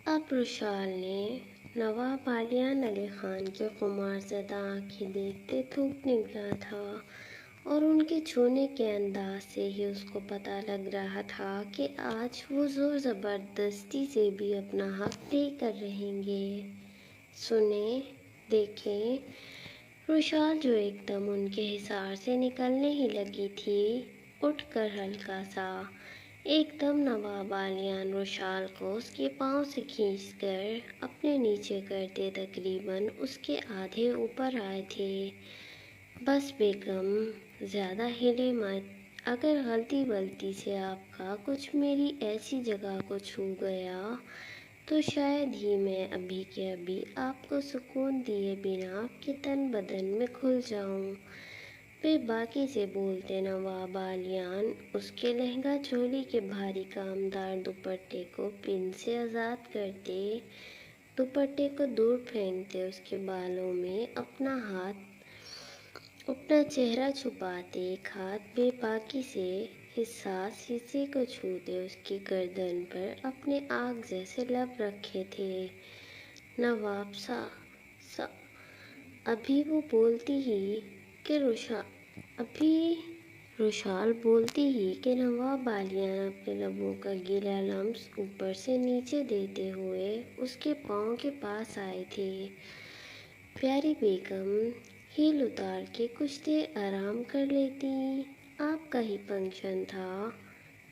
اب رشال نے نواب بالیان علی خان کے خمارزدہ آنکھیں دیکھتے تھوک نکلا تھا اور ان کے چھونے کے انداز سے ہی اس کو پتہ لگ رہا تھا کہ آج وہ زور زبردستی سے بھی اپنا حق لے کر رہیں گے۔ سنیں، دیکھیں، رشال جو ایک دم ان کے حصار سے نکلنے ہی لگی تھی، اٹھ کر ہلکا سا ایک دم نواب بالیان رشال کو اس کے پاؤں سے کھینچ کر اپنے نیچے کرتے تقریباً اس کے آدھے اوپر آئے تھے۔ بس بیگم، زیادہ ہلے مت، اگر غلطی سے آپ کا کچھ میری ایسی جگہ کو چھو گیا تو شاید ہی میں ابھی کے ابھی آپ کو سکون دیے بنا آپ کے تن بدن میں کھل جاؤں۔ پھر باقی سے بولتے نواب بالیان اس کے لہنگا چولی کے بھاری کامدار دوپٹے کو پن سے آزاد کرتے، دوپٹے کو دور پھینکتے، اس کے بالوں میں اپنا چہرہ چھپاتے، ایک ہاتھ بے باکی سے حساس حصے کو چھوتے اس کی گردن پر اپنے آگ جیسے لب رکھے تھے۔ نواب ابھی وہ بولتی ہی رشال بولتی ہی کہ نواب بالیان اپنے لبوں کا گیلا لمس اوپر سے نیچے دیتے ہوئے اس کے پاؤں کے پاس آئے تھے۔ پیاری بیگم، ہیل اتار کے کچھ دیر آرام کر لیتی، آپ کا ہی فنکشن تھا،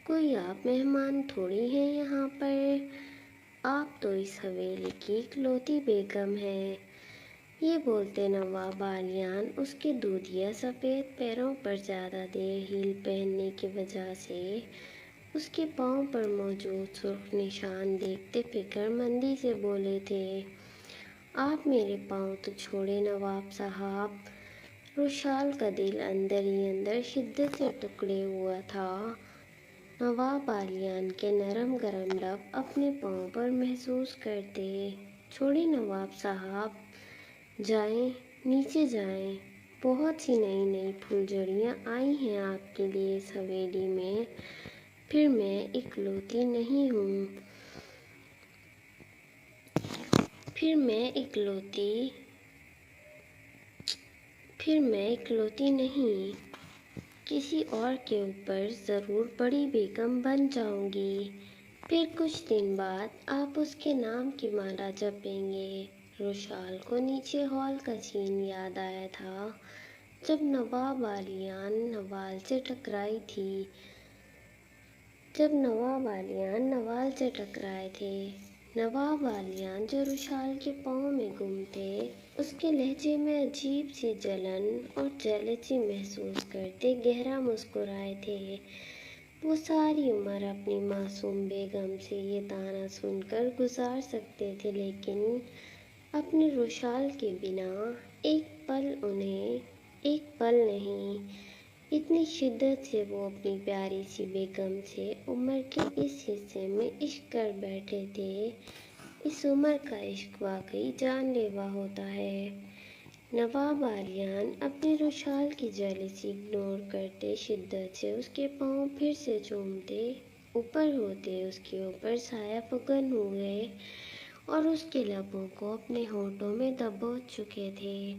کوئی آپ مہمان تھوڑی ہیں یہاں پر، آپ تو اس حویلی کی اکلوتی بیگم ہیں۔ یہ بولتے نواب بالیان اس کے دودھیا سفید پیروں پر زیادہ دیر ہیل پہننے کی وجہ سے اس کے پاؤں پر موجود سرخ نشان دیکھتے فکر مندی سے بولے تھے، آپ میرے پاؤں تو چھوڑے نواب صاحب۔ رشال کا دل اندر ہی اندر شدت سے ٹکڑے ہوا تھا۔ نواب بالیان کے نرم گرم لب اپنے پاؤں پر محسوس کرتے۔ چھوڑیں نواب صاحب، جائیں، نیچے جائیں، بہت سی نئی پھلجھڑیاں آئی ہیں آپ کے لیے اس حویلی میں، پھر میں اکلوتی نہیں، کسی اور کے اوپر ضرور بڑی بیگم بن جاؤں گی، پھر کچھ دن بعد آپ اس کے نام کی مالا جپیں گے۔ رشال کو نیچے ہال کا سین یاد آیا تھا جب نواب بالیان نوال سے ٹکرائے تھے۔ نواب بالیان جو رشال کے پاؤں میں گم تھے، اس کے لہجے میں عجیب سی جلن اور جیلسی محسوس کرتے گہرا مسکرائے تھے۔ وہ ساری عمر اپنی معصوم بیگم سے یہ طعنہ سن کر گزار سکتے تھے، لیکن اپنی رشال کے بنا ایک پل نہیں۔ اتنی شدت سے وہ اپنی پیاری سی بیگم سے عمر کے اس حصے میں عشق کر بیٹھے تھے۔ اس عمر کا عشق واقعی جان لیوا ہوتا ہے۔ نواب بالیان اپنی رشال کی جیلسی اگنور کرتے شدت سے اس کے پاؤں پھر سے چومتے، اوپر ہوتے اس کے اوپر سایہ فکن ہوئے اور اس کے لبوں کو اپنے ہونٹوں میں دبوچ چکے تھے۔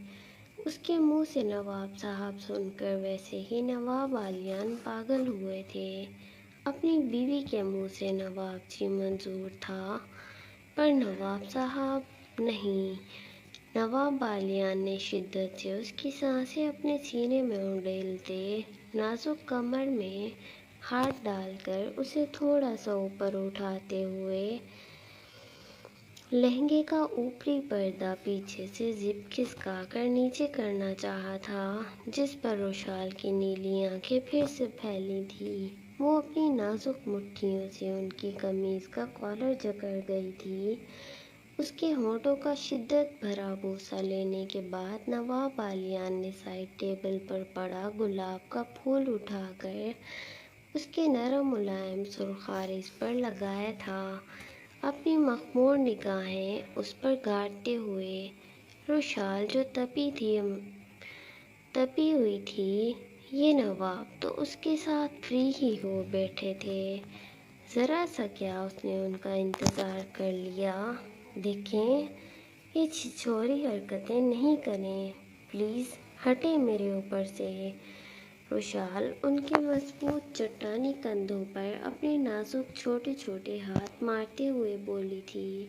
اس کے منہ سے نواب صاحب سن کر ویسے ہی نواب بالیان پاگل ہوئے تھے۔ اپنی بیوی کے منہ سے نواب جی منظور تھا، پر نواب صاحب نہیں۔ نواب بالیان نے شدت سے اس کی سانسیں اپنے سینے میں اونڈیلتے، نازک کمر میں ہاتھ ڈال کر اسے تھوڑا سا اوپر اٹھاتے ہوئے لہنگے کا اوپری پردہ پیچھے سے زپ کھسکا کر نیچے کرنا چاہا تھا، جس پر رشال کی نیلی آنکھیں پھر سے پھیلی تھیں۔ وہ اپنی نازک مٹھیوں سے ان کی قمیض کا کالر جکڑ گئی تھی۔ اس کے ہونٹوں کا شدت بھرا بوسہ لینے کے بعد نواب بالیان نے سائڈ ٹیبل پر پڑا گلاب کا پھول اٹھا کر اس کے نرم ملائم سرخ عارض پر لگایا تھا، اپنی مخمور نگاہیں اس پر گاڑتے ہوئے۔ رشال جو تپی ہوئی تھی، یہ نواب تو اس کے ساتھ فری ہی ہو بیٹھے تھے، ذرا سا کیا اس نے ان کا انتظار کر لیا۔ دیکھیں، یہ چھچوری حرکتیں نہیں کریں، پلیز ہٹیں میرے اوپر سے۔ روشال ان کے مضبوط چٹانی کندھوں پر اپنے نازک چھوٹے چھوٹے ہاتھ مارتے ہوئے بولی تھی۔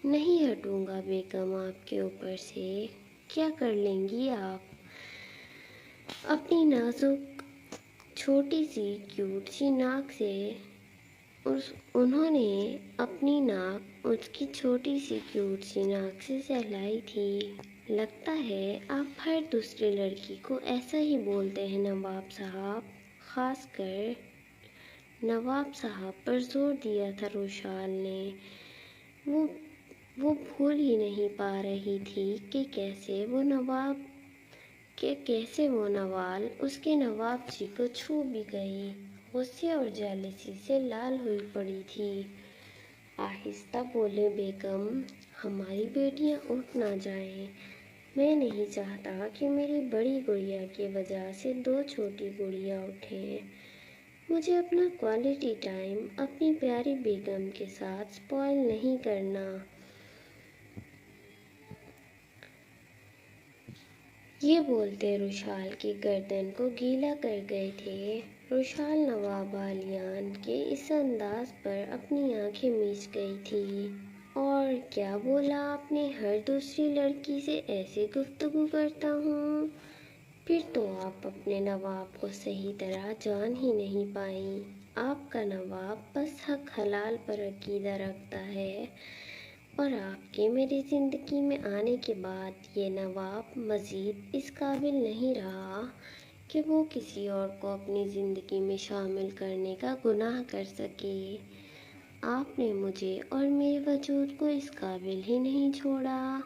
نہیں ہٹوں گا بیگم آپ کے اوپر سے۔ کیا کر لیں گی آپ؟ اپنی نازک چھوٹی سی کیوٹ سی ناک سے انہوں نے اپنی ناک اس کی چھوٹی سی کیوٹ سی ناک سے سہلائی تھی۔ لگتا ہے آپ ہر دوسری لڑکی کو ایسا ہی بولتے ہیں نواب صاحب، خاص کر نواب صاحب پر زور دیا تھا روشال نے۔ وہ بھول ہی نہیں پا رہی تھی کہ کیسے وہ نوال اس کے نواب جی کو چھو بھی گئی۔ غصے اور جیلسی سے لال ہوئی پڑی تھی۔ آہستہ بولے بیگم، ہماری بیٹیاں اٹھ نہ جائیں۔ میں نہیں چاہتا کہ میری بڑی گڑیا کی وجہ سے دو چھوٹی گڑیاں اٹھیں۔ مجھے اپنا کوالٹی ٹائم اپنی پیاری بیگم کے ساتھ سپوائل نہیں کرنا۔ یہ بولتے روشال کی گردن کو گیلا کر گئے تھے۔ روشال نواب بالیان کے اس انداز پر اپنی آنکھیں میچ گئی تھی۔ اور کیا بولا آپ نے؟ ہر دوسری لڑکی سے ایسے گفتگو کرتا ہوں؟ پھر تو آپ اپنے نواب کو صحیح طرح جان ہی نہیں پائیں۔ آپ کا نواب بس حق حلال پر عقیدہ رکھتا ہے، اور آپ کے میری زندگی میں آنے کے بعد یہ نواب مزید اس قابل نہیں رہا کہ وہ کسی اور کو اپنی زندگی میں شامل کرنے کا گناہ کر سکے۔ آپ نے مجھے اور میرے وجود کو اس قابل ہی نہیں چھوڑا۔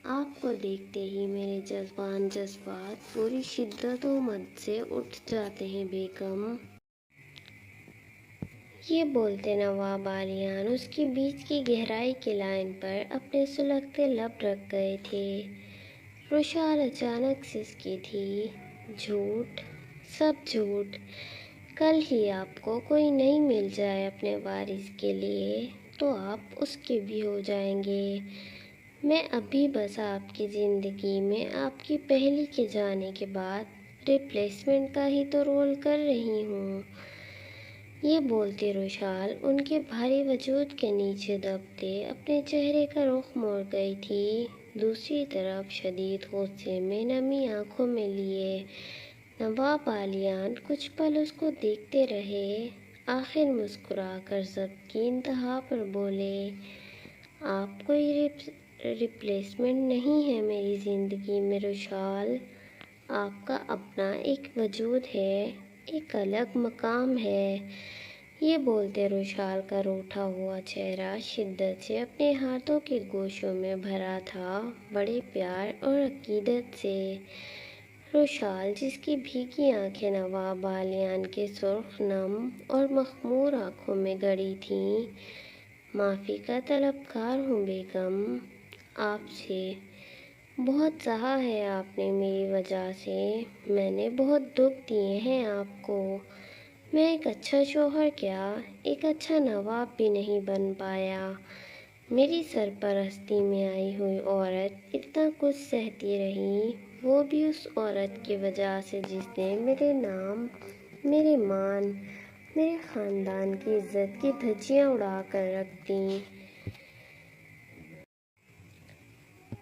آپ کو دیکھتے ہی میرے جذبات پوری شدت و مد سے اٹھ جاتے ہیں بیگم۔ یہ بولتے نواب بالیان اس کے بیچ کی گہرائی کی لائن پر اپنے سلگتے لب رکھ گئے تھے۔ روشال اچانک سسکی تھی۔ جھوٹ، سب جھوٹ۔ کل ہی آپ کو کوئی نہیں مل جائے اپنے وارث کے لیے تو آپ اس کے بھی ہو جائیں گے۔ میں ابھی بس آپ کی زندگی میں آپ کی پہلی کے جانے کے بعد ریپلیسمنٹ کا ہی تو رول کر رہی ہوں۔ یہ بولتے روشال ان کے بھاری وجود کے نیچے دبتے اپنے چہرے کا رخ موڑ گئی تھی۔ دوسری طرف شدید غصے میں نمی آنکھوں میں لیے نواب بالیان کچھ پل اس کو دیکھتے رہے، آخر مسکرا کر ضبط کی انتہا پر بولے، آپ کوئی ریپلیسمنٹ نہیں ہے میری زندگی میں روشال۔ آپ کا اپنا ایک وجود ہے، ایک الگ مقام ہے۔ یہ بولتے روشال کا روٹھا ہوا چہرہ شدت سے اپنے ہاتھوں کے گوشوں میں بھرا تھا، بڑے پیار اور عقیدت سے۔ روشال جس کی بھیگی آنکھیں نواب بالیان کے سرخ، نم اور مخمور آنکھوں میں گڑی تھیں۔ معافی کا طلبگار ہوں بیگم، آپ سے۔ بہت سہا ہے آپ نے میری وجہ سے، میں نے بہت دکھ دیے ہیں آپ کو۔ میں ایک اچھا شوہر کیا، ایک اچھا نواب بھی نہیں بن پایا۔ میری سرپرستی میں آئی ہوئی عورت اتنا کچھ سہتی رہی، وہ بھی اس عورت کی وجہ سے جس نے میرے نام، میرے مان، میرے خاندان کی عزت کی دھجیاں اڑا کر رکھ دیں۔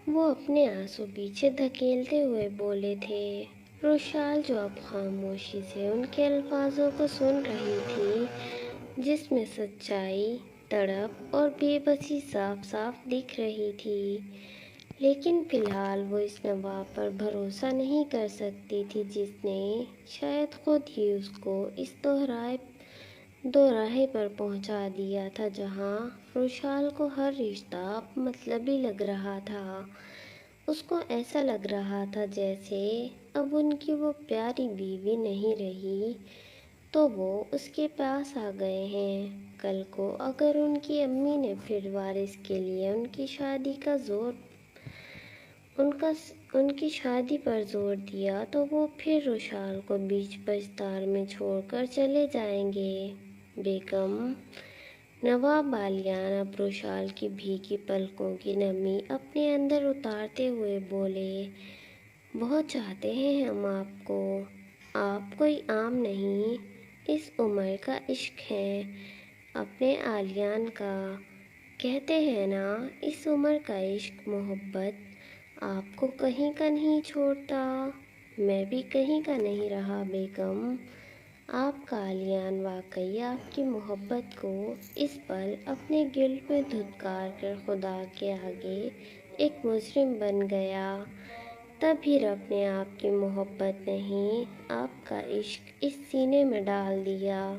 وہ اپنے آنسو پیچھے دھکیلتے ہوئے بولے تھے۔ روشال جو اب خاموشی سے ان کے الفاظوں کو سن رہی تھی، جس میں سچائی، تڑپ اور بے بسی صاف صاف دکھ رہی تھی، لیکن فی الحال وہ اس نواب پر بھروسہ نہیں کر سکتی تھی جس نے شاید خود ہی اس کو اس دوراہے پر پہنچا دیا تھا جہاں روشال کو ہر رشتہ مطلبی لگ رہا تھا۔ اس کو ایسا لگ رہا تھا جیسے اب ان کی وہ پیاری بیوی نہیں رہی تو وہ اس کے پاس آ گئے ہیں۔ کل کو اگر ان کی امی نے پھر وارث کے لیے ان کی شادی پر زور دیا تو وہ پھر روشال کو بیچ بازار میں چھوڑ کر چلے جائیں گے۔ بیگم۔ نواب بالیان اب روشال کی بھیگی پلکوں کی نمی اپنے اندر اتارتے ہوئے بولے، بہت چاہتے ہیں ہم آپ کو، آپ کوئی عام نہیں، اس عمر کا عشق ہے، اپنے آلیان کا، کہتے ہیں نا اس عمر کا عشق محبت آپ کو کہیں کا نہیں چھوڑتا۔ میں بھی کہیں کا نہیں رہا بیگم، آپ کا آلیان واقعی آپ کی محبت کو اس پل اپنے گل میں دھتکار کر خدا کے آگے ایک مجرم بن گیا۔ تب بھی رب نے آپ کی محبت نہیں، آپ کا عشق اس سینے میں ڈال دیا۔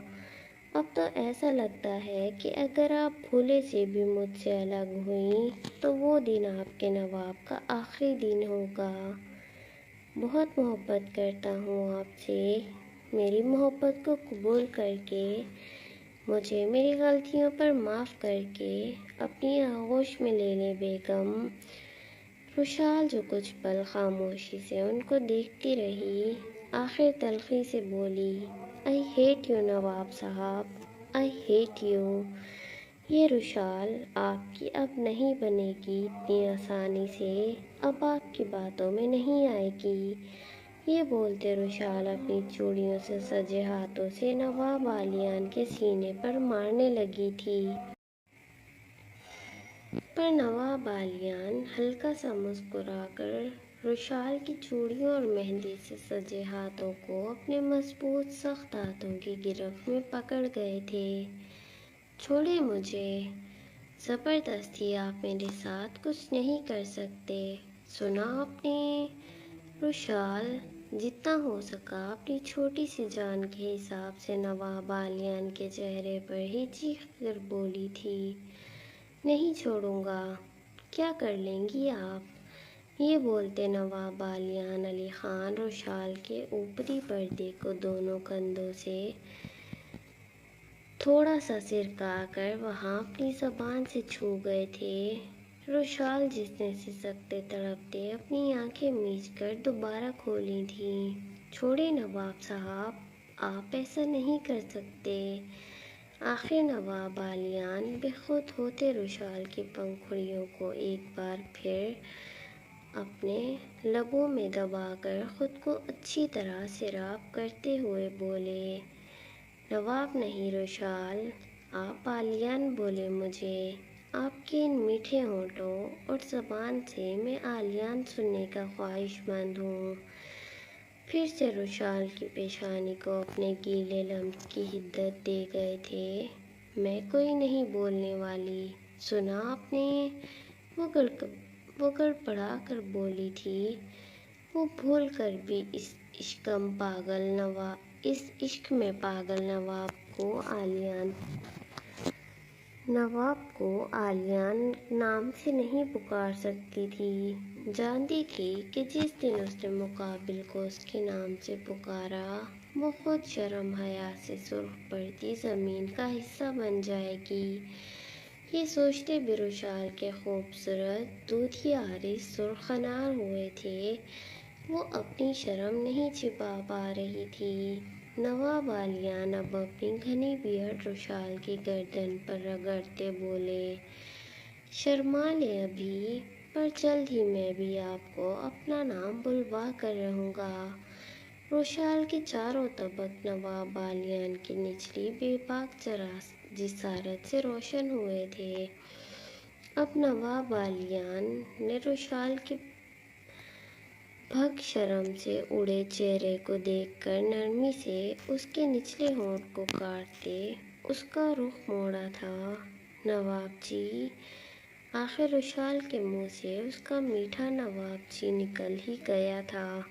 اب تو ایسا لگتا ہے کہ اگر آپ بھولے سے بھی مجھ سے الگ ہوئیں تو وہ دن آپ کے نواب کا آخری دن ہوگا۔ بہت محبت کرتا ہوں آپ سے، میری محبت کو قبول کر کے، مجھے میری غلطیوں پر معاف کر کے اپنی آغوش میں لے لیں بیگم۔ روشال جو کچھ پل خاموشی سے ان کو دیکھتی رہی، آخر تلخی سے بولی، آئی ہیٹ یو نواب صاحب، آئی ہیٹ یو۔ یہ روشال آپ کی اب نہیں بنے گی اتنی آسانی سے، اب آپ کی باتوں میں نہیں آئے گی۔ یہ بولتے روشال اپنی چوڑیوں سے سجے ہاتھوں سے نواب بالیان کے سینے پر مارنے لگی تھی۔ پر نواب بالیان ہلکا سا مسکرا کر روشال کی چوڑیوں اور مہندی سے سجے ہاتھوں کو اپنے مضبوط سخت ہاتھوں کی گرفت میں پکڑ گئے تھے۔ چھوڑیں مجھے، زبردستی آپ میرے ساتھ کچھ نہیں کر سکتے، سنا آپ نے؟ روشال جتنا ہو سکا اپنی چھوٹی سی جان کے حساب سے نواب بالیان کے چہرے پر ہی چیخ کر بولی تھی، نہیں چھوڑوں گا، کیا کر لیں گی آپ؟ یہ بولتے نواب بالیان علی خان روشال کے اوپری پردے کو دونوں کندھوں سے تھوڑا سا سرکا کر وہاں اپنی زبان سے چھو گئے تھے۔ روشال جس نے سسکتے تڑپتے اپنی آنکھیں میچ کر دوبارہ کھولی تھیں، چھوڑیں نواب صاحب، آپ ایسا نہیں کر سکتے۔ آخر نواب بالیان بے خود ہوتے روشال کی پنکھڑیوں کو ایک بار پھر اپنے لبوں میں دبا کر خود کو اچھی طرح سیراب کرتے ہوئے بولے، نواب نہیں روشال، آپ بالیان بولے مجھے، آپ کے ان میٹھے ہونٹوں اور زبان سے میں آلیان سننے کا خواہش مند ہوں۔ پھر سے روشال کی پیشانی کو اپنے گیلے لمس کی حدت دے گئے تھے، میں کوئی نہیں بولنے والی، سنا آپ نے؟ وہ گڑبڑا کر بولی تھی، وہ بھول کر بھی اس عشق میں پاگل نواب کو آلیان نام سے نہیں پکار سکتی تھی۔ جانتی تھی کہ جس دن اس نے مقابل کو اس کے نام سے پکارا وہ خود شرم حیا سے سرخ پڑتی زمین کا حصہ بن جائے گی۔ یہ سوچتے بھی روشال کے خوبصورت دودھی عارض سرخنار ہوئے تھے، وہ اپنی شرم نہیں چھپا پا رہی تھی۔ نواب بالیان اب اپنی گھنی بیعرض روشال کی گردن پر رگڑتے بولے، شرما لیں ابھی، پر جلد ہی میں بھی آپ کو اپنا نام بلوا کر رہوں گا۔ روشال کے چاروں طبق نواب بالیان کی نچلی بے باک جسارت سے روشن ہوئے تھے۔ اب نواب بالیان نے روشال کے بھگ شرم سے اڑے چہرے کو دیکھ کر نرمی سے اس کے نچلے ہونٹ کو کاٹتے اس کا رخ موڑا تھا، نواب جی۔ آخر روشال کے منہ سے اس کا میٹھا نواب جی نکل ہی گیا تھا۔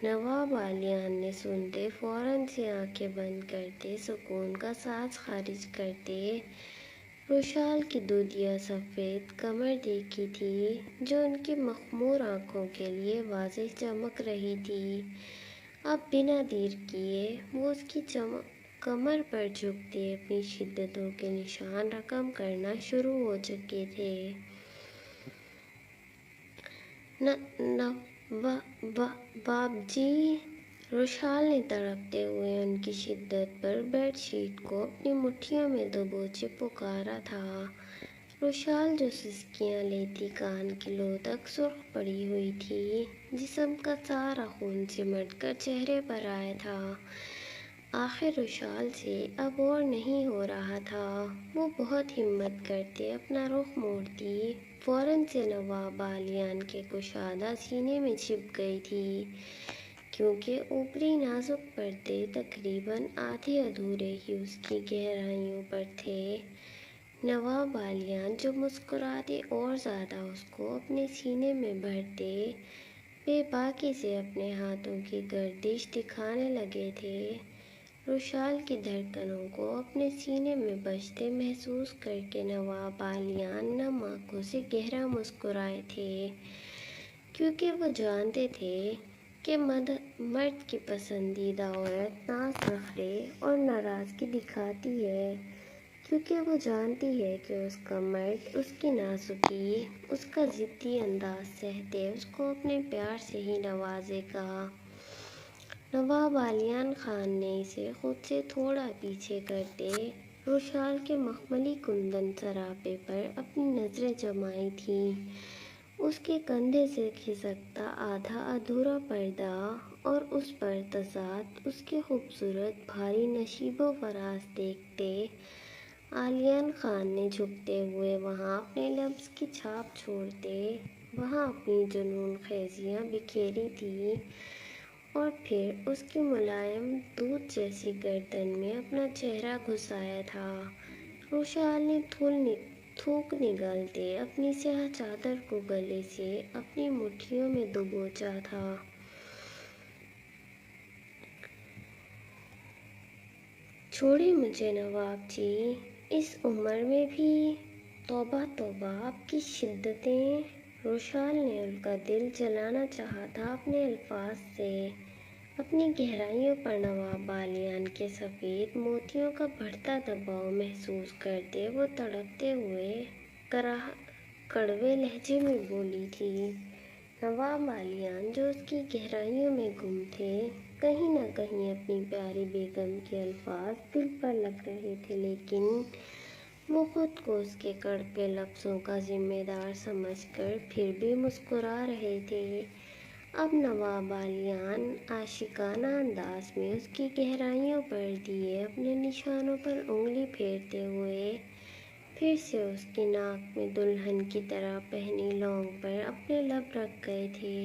نواب بالیان نے سنتے فوراً سے آنکھیں بند کرتے سکون کا سانس خارج کرتے روشال کی دودھیا سفید کمر دیکھی تھی جو ان کی مخمور آنکھوں کے لیے واضح چمک رہی تھی۔ اب بنا دیر کیے وہ اس کی کمر پر جھکتے اپنی شدتوں کے نشان رقم کرنا شروع ہو چکے تھے۔ باب جی، روشال نے تڑپتے ہوئے ان کی شدت پر بیڈ شیٹ کو اپنی مٹھیوں میں دبوچے پکارا تھا۔ روشال جو سسکیاں لیتی کان کی لو تک سرخ پڑی ہوئی تھی، جسم کا سارا خون سمٹ کر چہرے پر آیا تھا۔ آخر روشال سے اب اور نہیں ہو رہا تھا۔ وہ بہت ہمت کرتے اپنا رخ موڑتی، فوراً سے نواب بالیان کے کشادہ سینے میں چھپ گئی تھی، کیونکہ اوپری نازک پردے تقریباً آدھے ادھورے ہی اس کی گہرائیوں پر تھے۔ نواب بالیان جو مسکراتے اور زیادہ اس کو اپنے سینے میں بھرتے، بے باکی سے اپنے ہاتھوں کی گردش دکھانے لگے تھے، روشال کی دھڑکنوں کو اپنے سینے میں بجتے محسوس کر کے نواب بالیان نم آنکھوں سے گہرا مسکرائے تھے، کیونکہ وہ جانتے تھے کہ مرد کی پسندیدہ عورت ناز نخرے اور ناراضگی دکھاتی ہے، کیونکہ وہ جانتی ہے کہ اس کا مرد اس کی نازکی، اس کا ضدی انداز سہتے اس کو اپنے پیار سے ہی نوازے گا۔ نواب بالیان خان نے اسے خود سے تھوڑا پیچھے کرتے روشال کے مخملی کندن سراپے پر اپنی نظریں جمائی تھیں۔ اس کے کندھے سے کھسکتا آدھا ادھورا پردہ اور اس پر تضاد اس کے خوبصورت بھاری نشیب و فراز دیکھتے بالیان خان نے جھکتے ہوئے وہاں اپنے لفظ کی چھاپ چھوڑتے وہاں اپنی جنون خیزیاں بکھیری تھیں، اور پھر اس کی ملائم دودھ جیسی گردن میں اپنا چہرہ گھسایا تھا۔ روشال نے تھوک نگلتے اپنی سیاہ چادر کو گلے سے اپنی مٹھیوں میں دبوچا تھا۔ چھوڑیں مجھے نواب جی، اس عمر میں بھی، توبہ توبہ آپ کی شدتیں۔ روشال نے ان کا دل جلانا چاہا تھا اپنے الفاظ سے۔ اپنی گہرائیوں پر نواب بالیان کے سفید موتیوں کا بڑھتا دباؤ محسوس کرتے وہ تڑپتے ہوئے کڑوے لہجے میں بولی تھی۔ نواب بالیان جو اس کی گہرائیوں میں گم تھے، کہیں نہ کہیں اپنی پیاری بیگم کے الفاظ دل پر لگ رہے تھے، لیکن وہ خود کو اس کے کڑوے لفظوں کا ذمہ دار سمجھ کر پھر بھی مسکرا رہے تھے۔ اب نواب بالیان عاشقانہ انداز میں اس کی گہرائیوں پر دیے اپنے نشانوں پر انگلی پھیرتے ہوئے پھر سے اس کی ناک میں دلہن کی طرح پہنی لونگ پر اپنے لب رکھ گئے تھے۔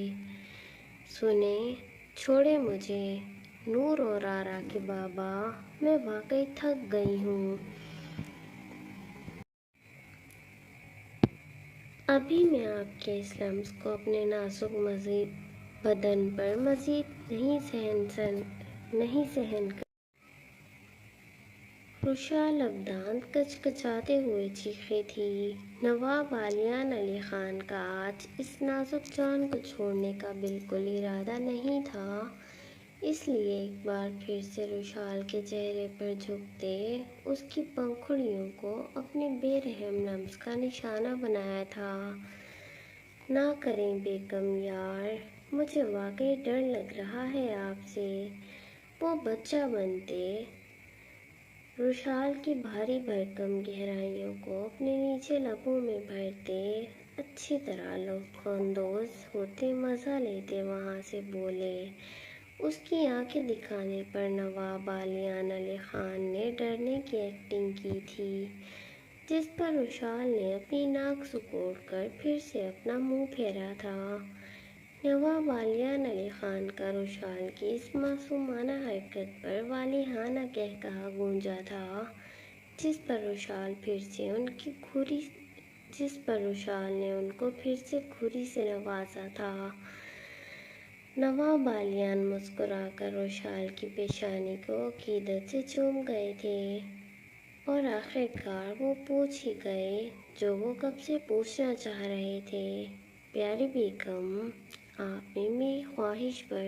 سنیں، چھوڑیں مجھے، نور اور آرا کے بابا، میں واقعی تھک گئی ہوں۔ ابھی میں آپ کے اس لمس کو اپنے نازک بدن پر مزید نہیں سہن کر۔ روشال اب دانت کچکچاتے ہوئے چیخی تھی۔ نواب بالیان علی خان کا آج اس نازک جان کو چھوڑنے کا بالکل ارادہ نہیں تھا، اس لیے ایک بار پھر سے روشال کے چہرے پر جھکتے اس کی پنکھڑیوں کو اپنے بے رحم لمس کا نشانہ بنایا تھا۔ نہ کریں بیگم یار، مجھے واقعی ڈر لگ رہا ہے آپ سے، وہ بچہ بنتے۔ روشال کی بھاری بھرکم گہرائیوں کو اپنے نیچے لبوں میں بھرتے اچھی طرح لطف اندوز ہوتے مزہ لیتے وہاں سے بولے۔ اس کی آنکھیں دکھانے پر نواب بالیان علی خان نے ڈرنے کی ایکٹنگ کی تھی، جس پر روشال نے اپنی ناک سکوڑ کر پھر سے اپنا منہ پھیرا تھا۔ نواب بالیان علی خان کا روشال کی اس معصومانہ حرکت پر والہانہ قہقہہ گونجا تھا، جس پر روشال نے ان کو پھر سے گھوری سے نوازا تھا۔ نواب بالیان مسکرا کر روشال کی پیشانی کو عقیدت سے چوم گئے تھے، اور آخرکار وہ پوچھ ہی گئے جو وہ کب سے پوچھنا چاہ رہے تھے۔ پیاری بیگم، آپ نے میری خواہش پر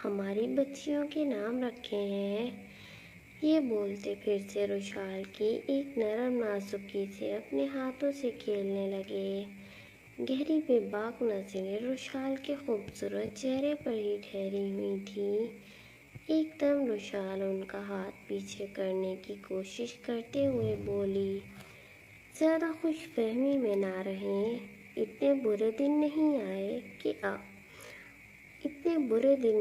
ہماری بچیوں کے نام رکھے ہیں۔ یہ بولتے پھر سے روشال کی ایک نرم نازکی سے اپنے ہاتھوں سے کھیلنے لگے۔ گہری بے باک نظریں روشال کے خوبصورت چہرے پر ہی ٹھہری ہوئی تھیں۔ ایک دم روشال ان کا ہاتھ پیچھے کرنے کی کوشش کرتے ہوئے بولی، زیادہ خوش فہمی میں نہ رہیں، اتنے برے دن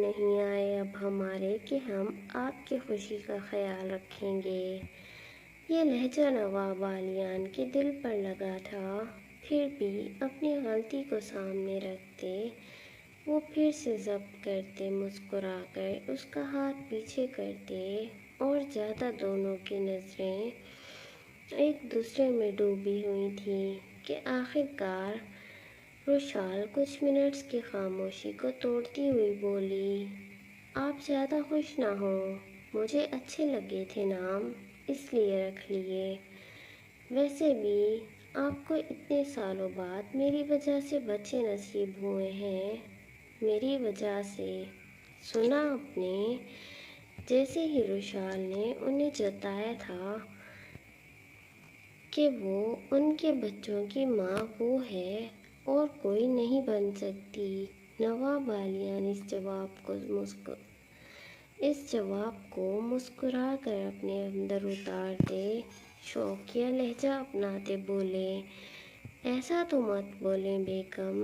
نہیں آئے اب ہمارے کہ ہم آپ کی خوشی کا خیال رکھیں گے۔ یہ لہجہ نواب بالیان کے دل پر لگا تھا، پھر بھی اپنی غلطی کو سامنے رکھتے وہ پھر سے ضبط کرتے، مسکرا کر اس کا ہاتھ پیچھے کرتے، اور زیادہ دونوں کی نظریں ایک دوسرے میں ڈوبی ہوئی تھیں کہ آخر کار روشال کچھ منٹس کی خاموشی کو توڑتی ہوئی بولی، آپ زیادہ خوش نہ ہوں، مجھے اچھے لگے تھے نام، اس لیے رکھ لیے۔ ویسے بھی آپ کو اتنے سالوں بعد میری وجہ سے بچے نصیب ہوئے ہیں، میری وجہ سے، سنا آپ نے؟ جیسے ہی روشال نے انہیں جتایا تھا کہ وہ ان کے بچوں کی ماں وہ ہے اور کوئی نہیں بن سکتی۔ نواب بالیان اس جواب کو مسکرا کر اپنے اندر اتارتے، شوقیہ لہجہ اپناتے بولے، ایسا تو مت بولیں بیگم،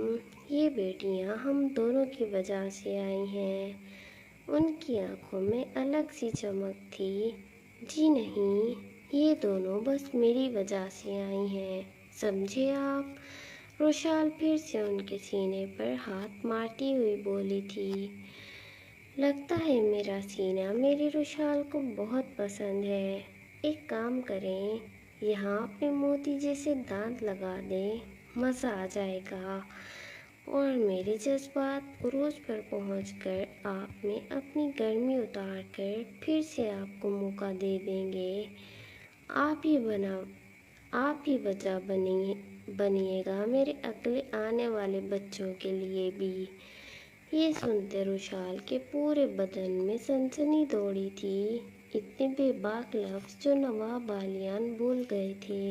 یہ بیٹیاں ہم دونوں کی وجہ سے آئی ہیں۔ ان کی آنکھوں میں الگ سی چمک تھی، جی نہیں، یہ دونوں بس میری وجہ سے آئی ہیں، سمجھے آپ؟ روشال پھر سے ان کے سینے پر ہاتھ مارتی ہوئی بولی تھی، لگتا ہے میرا سینہ میری روشال کو بہت پسند ہے، ایک کام کریں، یہاں اپنے موتی جیسے دانت لگا دیں، مزہ آ جائے گا، اور میرے جذبات عروج پر پہنچ کر آپ میں اپنی گرمی اتار کر پھر سے آپ کو موقع دے دیں گے، آپ ہی وجہ بنیے گا میرے اگلے آنے والے بچوں کے لیے بھی۔ یہ سنتے روشال کے پورے بدن میں سنسنی دوڑی تھی، اتنے بے باک لفظ جو نواب بالیان بھول گئے تھے۔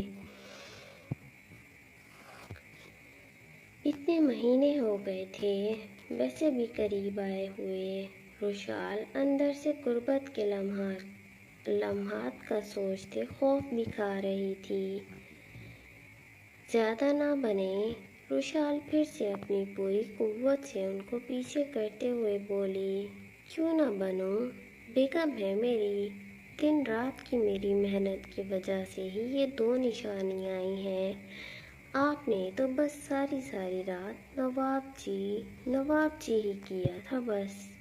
اتنے مہینے ہو گئے تھے ویسے بھی قریب آئے ہوئے، روشال اندر سے غربت کے لمحات کا سوچتے خوف بھی کھا رہی تھی۔ زیادہ نہ بنیں، روشال پھر سے اپنی پوری قوت سے ان کو پیچھے کرتے ہوئے بولی، کیوں نہ بنوں، بیگم ہے میری، دن رات کی میری محنت کی وجہ سے ہی یہ دو نشانیاں آئی ہیں، آپ نے تو بس ساری رات نواب جی ہی کیا تھا بس۔